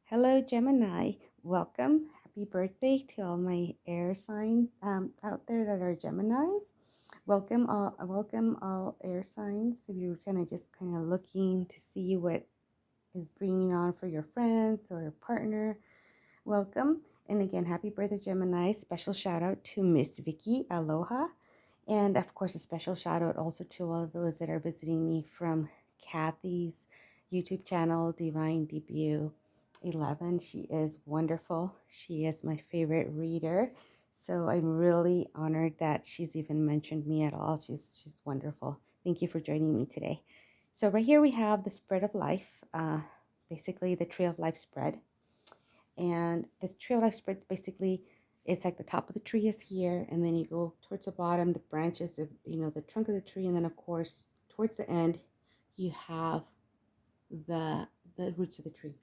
Hello, Gemini. Welcome. Happy birthday to all my air signs out there that are Geminis. Welcome all air signs. If you're kind of looking to see what is bringing on for your friends or your partner, welcome. And again, happy birthday, Gemini. Special shout out to Miss Vicky. Aloha. And of course, a special shout out also to all of those that are visiting me from Kathy's YouTube channel, Divine Debut 11. She is wonderful. She is my favorite reader. So I'm really honored that she's even mentioned me at all. She's wonderful. Thank you for joining me today. So right here we have the spread of life, basically the tree of life spread. And this tree of life spread basically it's like the top of the tree is here, and then you go towards the bottom, the branches of the trunk of the tree, and then of course towards the end you have the roots of the tree.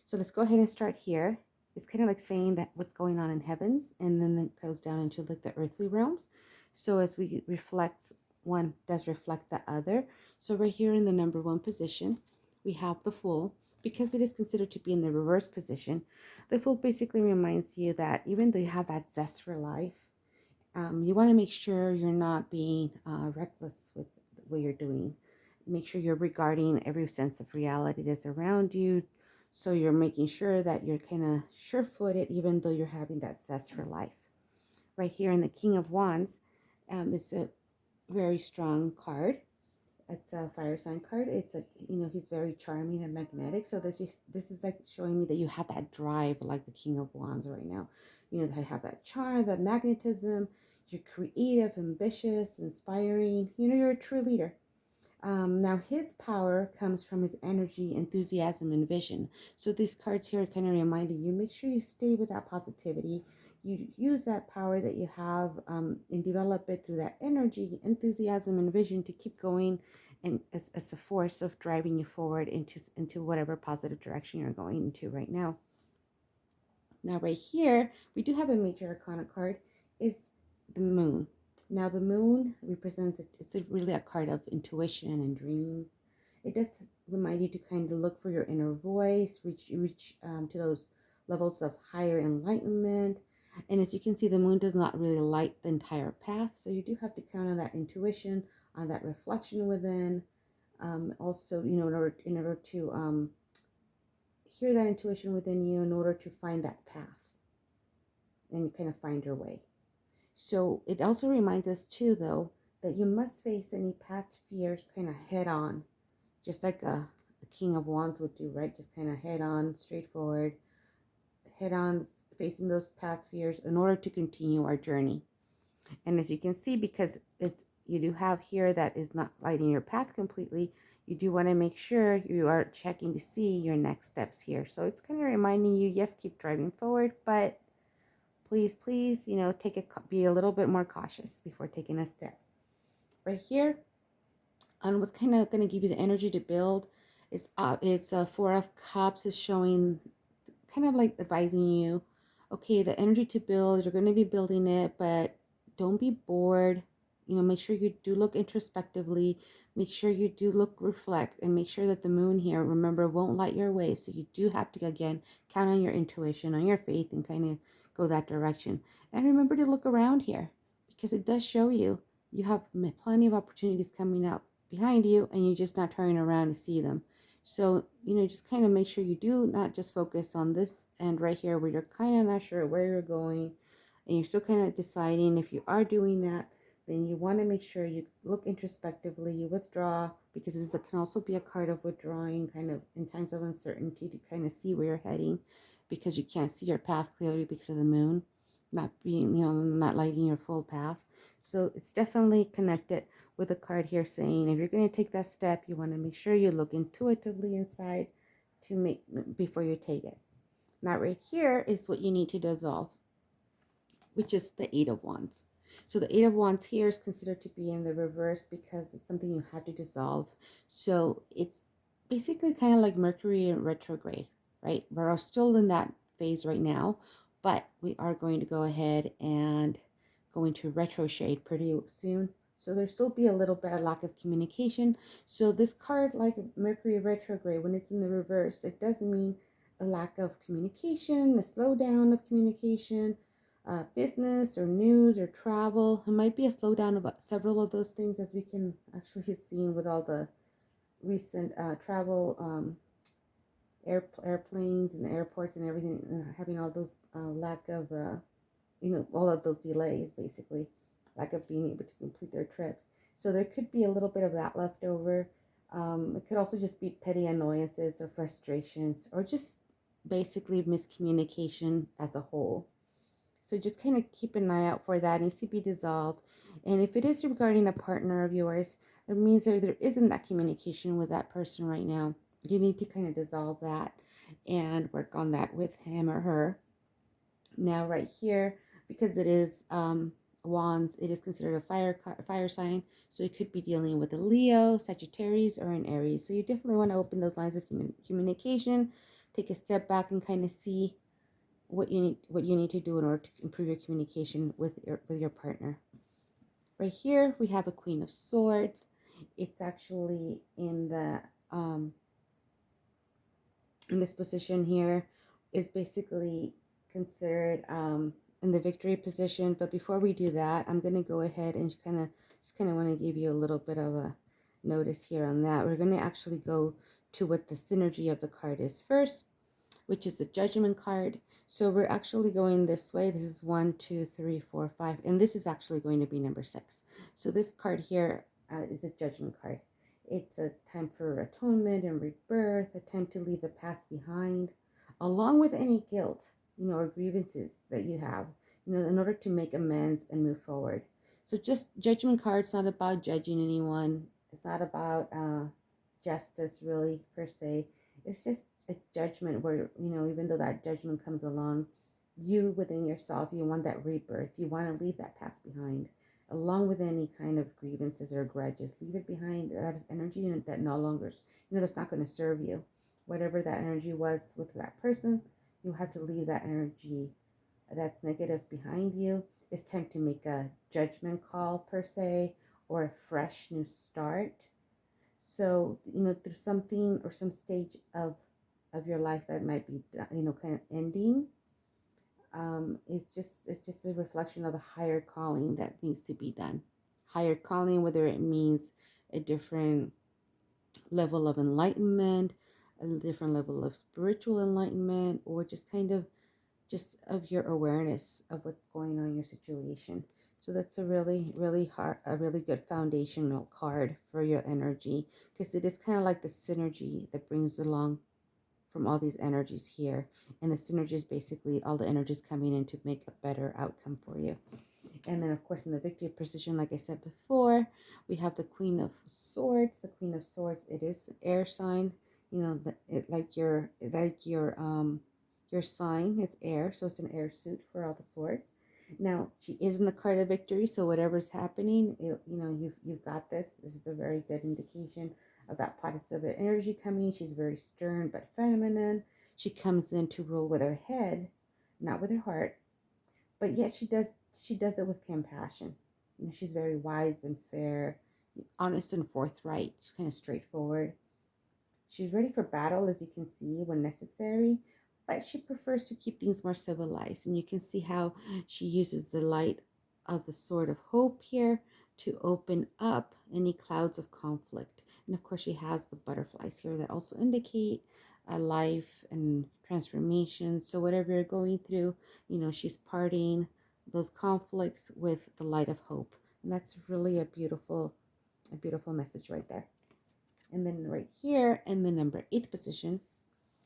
So let's go ahead and start here. It's kind of like saying that what's going on in heavens, and then it goes down into like the earthly realms. So as we reflect, one does reflect the other. So right here in the number one position, we have the Fool. Because it is considered to be in the reverse position, the Fool basically reminds you that even though you have that zest for life, you want to make sure you're not being reckless with what you're doing. Make sure you're regarding every sense of reality that's around you. So you're making sure that you're kind of sure-footed, even though you're having that zest for life. Right here in the King of Wands, it's a very strong card. It's a fire sign card. It's he's very charming and magnetic. So this is like showing me that you have that drive like the King of Wands right now. That have that charm, that magnetism. You're creative, ambitious, inspiring. You're a true leader. Now his power comes from his energy, enthusiasm, and vision. So these cards here are kind of reminding you, make sure you stay with that positivity. You use that power that you have and develop it through that energy, enthusiasm, and vision to keep going, and as a force of driving you forward into whatever positive direction you're going into right now. Now right here, we do have a major arcana card. It's the Moon. Now the Moon represents, really a card of intuition and dreams. It does remind you to kind of look for your inner voice, reach to those levels of higher enlightenment. And as you can see, the Moon does not really light the entire path. So you do have to count on that intuition, on that reflection within. Also, in order to hear that intuition within you, in order to find that path and kind of find your way. So it also reminds us too, though, that you must face any past fears kind of head on, just like the King of Wands would do, right? Just kind of head on, straightforward, head on, facing those past fears in order to continue our journey. And as you can see, because you do have here that is not lighting your path completely, you do want to make sure you are checking to see your next steps here. So it's kind of reminding you, yes, keep driving forward, but please, be a little bit more cautious before taking a step. Right here, and what's kind of going to give you the energy to build is it's a Four of Cups is showing, kind of like advising you, okay, the energy to build, you're going to be building it, but don't be bored. Make sure you do look introspectively, make sure you do reflect, and make sure that the Moon here, remember, won't light your way. So you do have to, again, count on your intuition, on your faith, and kind of go that direction. And remember to look around here, because it does show you have plenty of opportunities coming up behind you, and you're just not turning around to see them. So, just kind of make sure you do not just focus on this end right here where you're kind of not sure where you're going, and you're still kind of deciding. If you are doing that, then you want to make sure you look introspectively, you withdraw, because this can also be a card of withdrawing, kind of in times of uncertainty, to kind of see where you're heading, because you can't see your path clearly because of the Moon not being, not lighting your full path. So it's definitely connected with a card here saying, if you're going to take that step, you want to make sure you look intuitively inside to make before you take it. Now right here is what you need to dissolve, which is the Eight of Wands. So the Eight of Wands here is considered to be in the reverse because it's something you have to dissolve. So it's basically kind of like Mercury in retrograde, right? We're still in that phase right now, but we are going to go ahead and go into retrograde pretty soon. So there'll still be a little bit of lack of communication. So this card, like Mercury retrograde, when it's in the reverse, it does mean a lack of communication, a slowdown of communication, business or news or travel. It might be a slowdown of several of those things, as we can actually see with all the recent travel airplanes and airports and everything, having all those lack of all of those delays, basically, lack of being able to complete their trips. So there could be a little bit of that left over. It could also just be petty annoyances or frustrations, or just basically miscommunication as a whole. So just kind of keep an eye out for that. It needs to be dissolved. And if it is regarding a partner of yours, it means that there isn't that communication with that person right now. You need to kind of dissolve that and work on that with him or her. Now, right here, because it is wands, it is considered a fire sign. So it could be dealing with a Leo, Sagittarius, or an Aries. So you definitely want to open those lines of communication, take a step back and kind of see what you need to do in order to improve your communication with your partner. Right here we have a Queen of Swords. It's actually in the in this position here is basically considered in the victory position. But before we do that, I'm going to go ahead and kind of want to give you a little bit of a notice here on that. We're going to actually go to what the synergy of the card is first, which is the Judgment card. So we're actually going this way. This is 1, 2, 3, 4, 5, and this is actually going to be number 6. So this card here is a Judgment card. It's a time for atonement and rebirth, a time to leave the past behind, along with any guilt, or grievances that you have, in order to make amends and move forward. So just Judgment card, it's not about judging anyone. It's not about justice, really, per se. It's judgment where, even though that judgment comes along, you within yourself, you want that rebirth. You want to leave that past behind, along with any kind of grievances or grudges. Leave it behind. That is energy that no longer, that's not going to serve you. Whatever that energy was with that person, you have to leave that energy that's negative behind you. It's time to make a judgment call, per se, or a fresh new start. So, through something or some stage of your life that might be, kind of ending, it's just a reflection of a higher calling that needs to be done. Higher calling, whether it means a different level of enlightenment, a different level of spiritual enlightenment, or just kind of just of your awareness of what's going on in your situation. So that's a really, really hard, a really good foundational card for your energy, because it is kind of like the synergy that brings along from all these energies here. And the synergy is basically all the energies coming in to make a better outcome for you. And then, of course, in the victory position, like I said before, we have the Queen of Swords. The Queen of Swords, it is an air sign. Like your sign, it's air, so it's an air suit for all the swords. Now, she is in the card of victory, so whatever's happening, you've got this. This is a very good indication of that positive energy coming. She's very stern but feminine. She comes in to rule with her head, not with her heart, but yet she does it with compassion. She's very wise and fair, honest and forthright. She's kind of straightforward. She's ready for battle, as you can see, when necessary, but she prefers to keep things more civilized. And you can see how she uses the light of the sword of hope here to open up any clouds of conflict. And of course, she has the butterflies here that also indicate a life and transformation. So whatever you're going through, she's parting those conflicts with the light of hope. And that's really a beautiful message right there. And then right here in the number 8 position,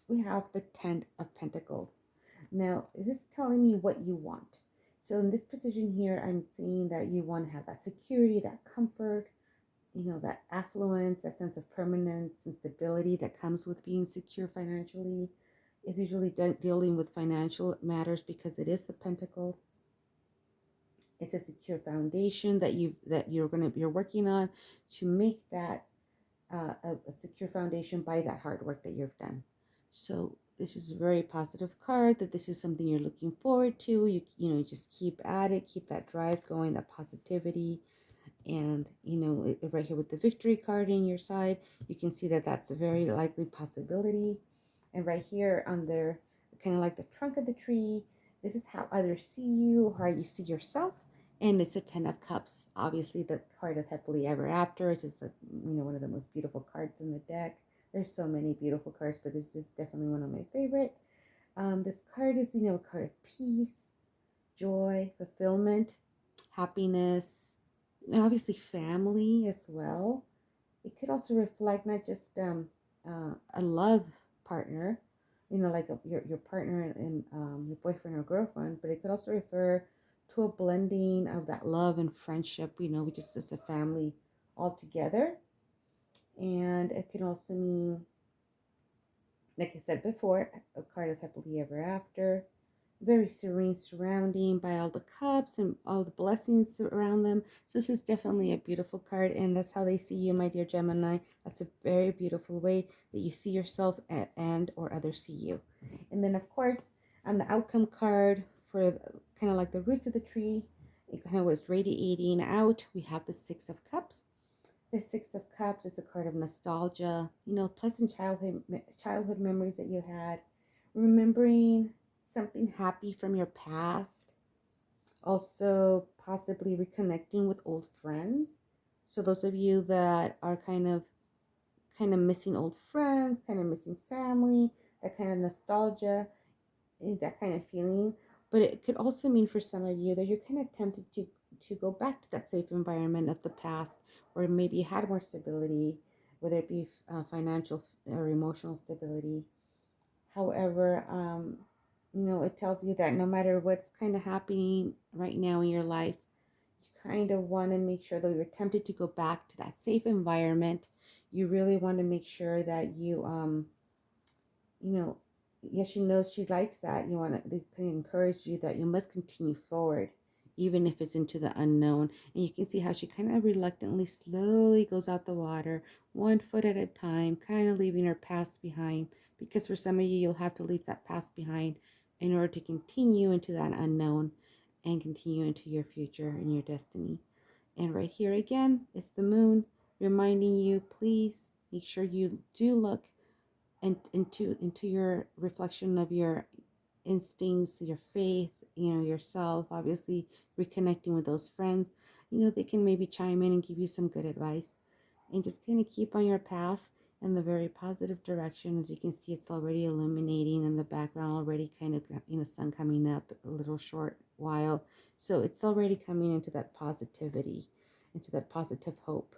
we have the 10 of Pentacles. Now, this is telling me what you want. So in this position here, I'm seeing that you want to have that security, that comfort, that affluence, that sense of permanence and stability that comes with being secure financially. It's usually dealing with financial matters because it is the Pentacles. It's a secure foundation that you're working on to make that a secure foundation by that hard work that you've done. So this is a very positive card, that this is something you're looking forward to. You just keep at it, keep that drive going, that positivity. And right here with the victory card in your side, you can see that that's a very likely possibility. And right here under kind of like the trunk of the tree, this is how others see you or how you see yourself. And it's a 10 of cups. Obviously, the card of happily ever after is just one of the most beautiful cards in the deck. There's so many beautiful cards, but this is definitely one of my favorite. This card is, a card of peace, joy, fulfillment, happiness, and obviously family as well. It could also reflect not just a love partner, like your partner and your boyfriend or girlfriend, but it could also refer to a blending of that love and friendship, we just as a family all together. And it can also mean, like I said before, a card of happily ever after, very serene surrounding by all the cups and all the blessings around them. So this is definitely a beautiful card, and that's how they see you, my dear Gemini. That's a very beautiful way that you see yourself and or others see you. And then of course on the outcome card for kind of like the roots of the tree, it kind of was radiating out. We have the Six of Cups. The Six of Cups is a card of nostalgia, pleasant childhood memories that you had, remembering something happy from your past, also possibly reconnecting with old friends. So those of you that are kind of missing old friends, kind of missing family, that kind of nostalgia, that kind of feeling. But it could also mean for some of you that you're kind of tempted to go back to that safe environment of the past, where maybe you had more stability, whether it be financial or emotional stability. However, it tells you that no matter what's kind of happening right now in your life, you kind of want to make sure that you're tempted to go back to that safe environment. You really want to make sure that you know, yes, she knows she likes that. You want to, they can encourage you that you must continue forward, even if it's into the unknown. And you can see how she kind of reluctantly, slowly goes out the water, 1 foot at a time, kind of leaving her past behind. Because for some of you, you'll have to leave that past behind in order to continue into that unknown and continue into your future and your destiny. And right here again is the moon reminding you, please make sure you do look and into your reflection of your instincts, your faith, yourself. Obviously reconnecting with those friends, they can maybe chime in and give you some good advice, and just kind of keep on your path in the very positive direction. As you can see, it's already illuminating in the background already, kind of sun coming up a little short while, so it's already coming into that positivity, into that positive hope.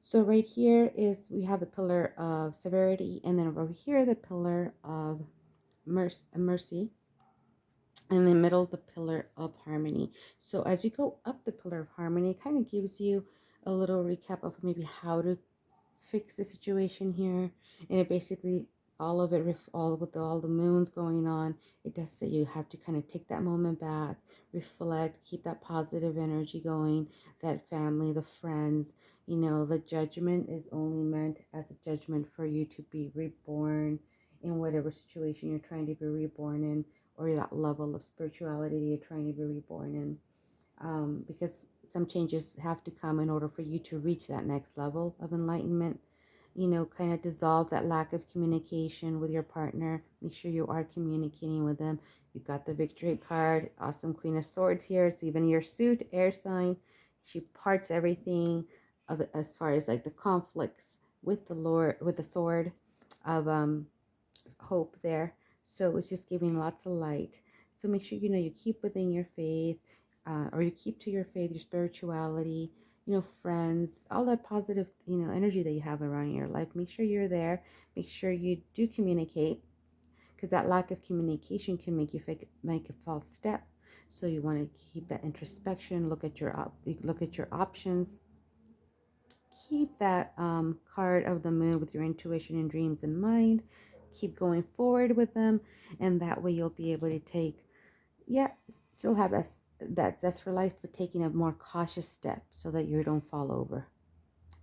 So right here is, we have the pillar of severity, and then over here the pillar of mercy, and in the middle the pillar of harmony. So as you go up the pillar of harmony, it kind of gives you a little recap of maybe how to fix the situation here. And it basically, all of it, all with all the moons going on, it does say you have to kind of take that moment back, reflect, keep that positive energy going, that family, the friends. The judgment is only meant as a judgment for you to be reborn in whatever situation you're trying to be reborn in, or that level of spirituality that you're trying to be reborn in. Because some changes have to come in order for you to reach that next level of enlightenment. Kind of dissolve that lack of communication with your partner. Make sure you are communicating with them. You've got the victory card, awesome Queen of Swords here. It's even your suit, air sign. She parts everything as far as like the conflicts with the Lord, with the sword of hope there. So it's just giving lots of light. So make sure you keep within your faith, or you keep to your faith, your spirituality, friends, all that positive, energy that you have around your life. Make sure you're there. Make sure you do communicate, because that lack of communication can make you make a false step. So you want to keep that introspection. Look at your options. Keep that card of the moon with your intuition and dreams in mind. Keep going forward with them, and that way you'll be able to take, still have that zest for life, but taking a more cautious step so that you don't fall over.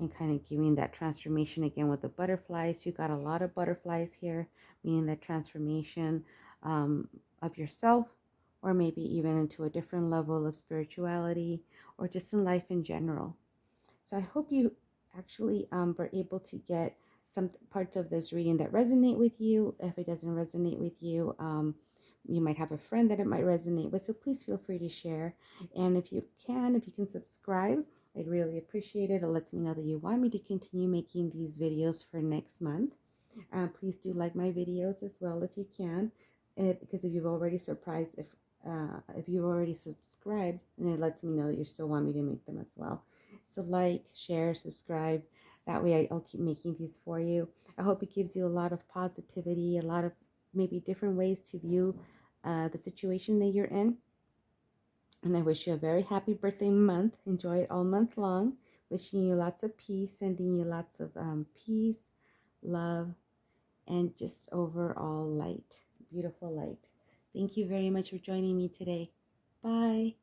And kind of giving that transformation again with the butterflies. You got a lot of butterflies here, meaning that transformation of yourself, or maybe even into a different level of spirituality, or just in life in general. So I hope you actually were able to get some parts of this reading that resonate with you. If it doesn't resonate with you, you might have a friend that it might resonate with. So please feel free to share. And if you can subscribe, I'd really appreciate it. It lets me know that you want me to continue making these videos for next month. Please do like my videos as well if you can, because if you've already if you've already subscribed, then it lets me know that you still want me to make them as well. So like, share, subscribe. That way I'll keep making these for you. I hope it gives you a lot of positivity, a lot of maybe different ways to view the situation that you're in. And I wish you a very happy birthday month. Enjoy it all month long. Wishing you lots of peace, sending you lots of peace, love, and just overall light, beautiful light. Thank you very much for joining me today. Bye.